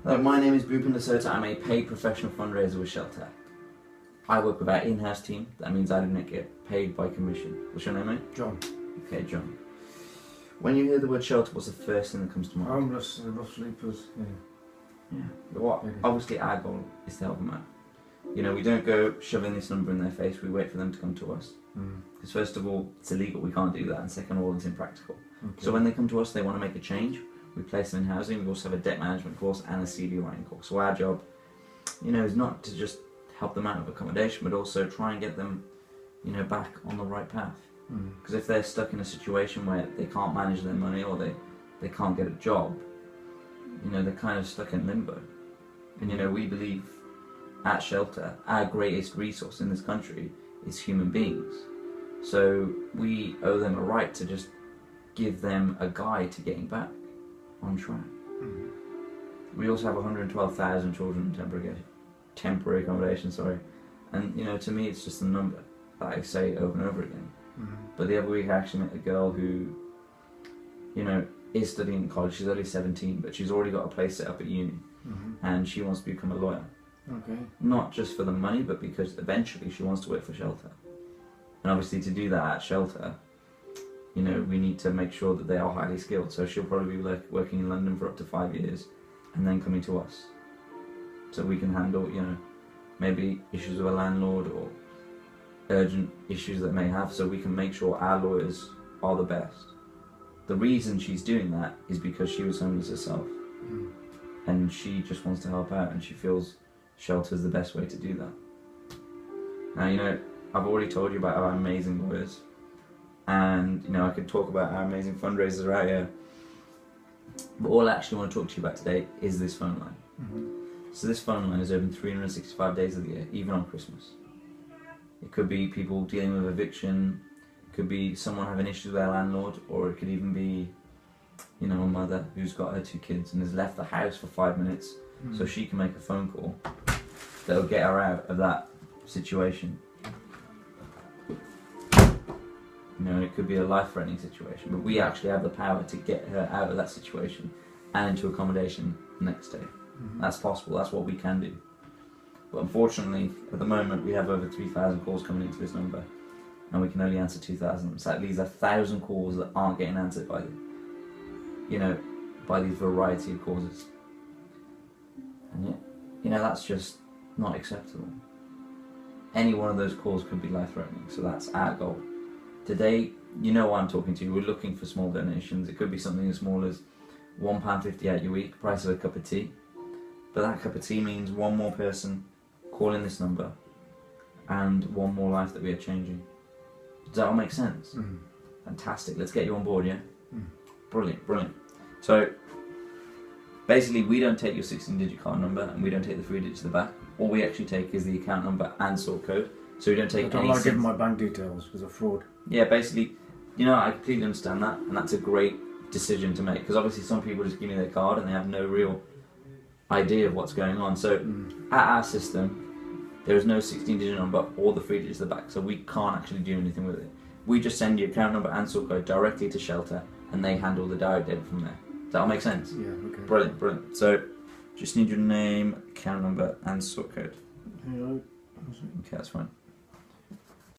Hello, my name is Bhupen Lesota. I'm a paid professional fundraiser with Shelter. I work with our in-house team. That means I don't get paid by commission. What's your name, mate? John. Okay, John. When you hear the word shelter, what's the first thing that comes to mind? Homeless, rough sleepers. Yeah. What? Obviously, our goal is to help them out. You know, we don't go shoving this number in their face. We wait for them to come to us. Because first of all, it's illegal. We can't do that. And second of all, it's impractical. Okay. So when they come to us, they want to make a change. We place them in housing. We also have a debt management course and a CD writing course. So our job, you know, is not to just help them out of accommodation, but also try and get them, you know, back on the right path. Because if they're stuck in a situation where they can't manage their money or they can't get a job, you know, they're kind of stuck in limbo. And you know, we believe at Shelter, our greatest resource in this country is human beings. So we owe them a right to just give them a guide to getting back on track. We also have 112,000 children in temporary accommodation, and you know, to me it's just a number that I say over and over again. But the other week I actually met a girl who, you know, is studying in college. She's only 17, but she's already got a place set up at uni, and she wants to become a lawyer. Okay. Not just for the money, but because eventually she wants to work for Shelter. And obviously to do that at Shelter, you know, we need to make sure that they are highly skilled. So she'll probably be working in London for up to 5 years and then coming to us. So we can handle, you know, maybe issues with a landlord or urgent issues that may have, so we can make sure our lawyers are the best. The reason she's doing that is because she was homeless herself. And she just wants to help out, and she feels Shelter is the best way to do that. Now, you know, I've already told you about our amazing lawyers. And you know, I could talk about our amazing fundraisers out here, but all I actually want to talk to you about today is this phone line. So this phone line is open 365 days of the year, even on Christmas. It could be people dealing with eviction, it could be someone having issues with their landlord, or it could even be, you know, a mother who's got her 2 kids and has left the house for 5 minutes so she can make a phone call that'll get her out of that situation. You know, it could be a life-threatening situation, but we actually have the power to get her out of that situation and into accommodation the next day. That's possible, that's what we can do. But unfortunately, at the moment, we have over 3,000 calls coming into this number, and we can only answer 2,000. So that leaves 1,000 calls that aren't getting answered by you know, by these variety of causes. And yet, you know, that's just not acceptable. Any one of those calls could be life-threatening, so that's our goal. Today, you know why I'm talking to you, we're looking for small donations. It could be something as small as £1.50 out your week, price of a cup of tea. But that cup of tea means one more person calling this number and one more life that we are changing. Does that all make sense? Fantastic, let's get you on board, yeah? Brilliant, brilliant. So, basically we don't take your 16-digit card number and we don't take the 3 digits at the back. All we actually take is the account number and sort code. So we don't take any... I don't like giving my bank details because of fraud. Yeah, basically, you know, I completely understand that, and that's a great decision to make, because obviously some people just give me their card and they have no real idea of what's going on. So at our system, there is no 16-digit number or the 3 digits at the back, so we can't actually do anything with it. We just send your account number and sort code directly to Shelter, and they handle the direct debit from there. Does that all make sense? Yeah, okay. Brilliant, brilliant. So, just need your name, account number, and sort code. Hello. Okay, that's fine.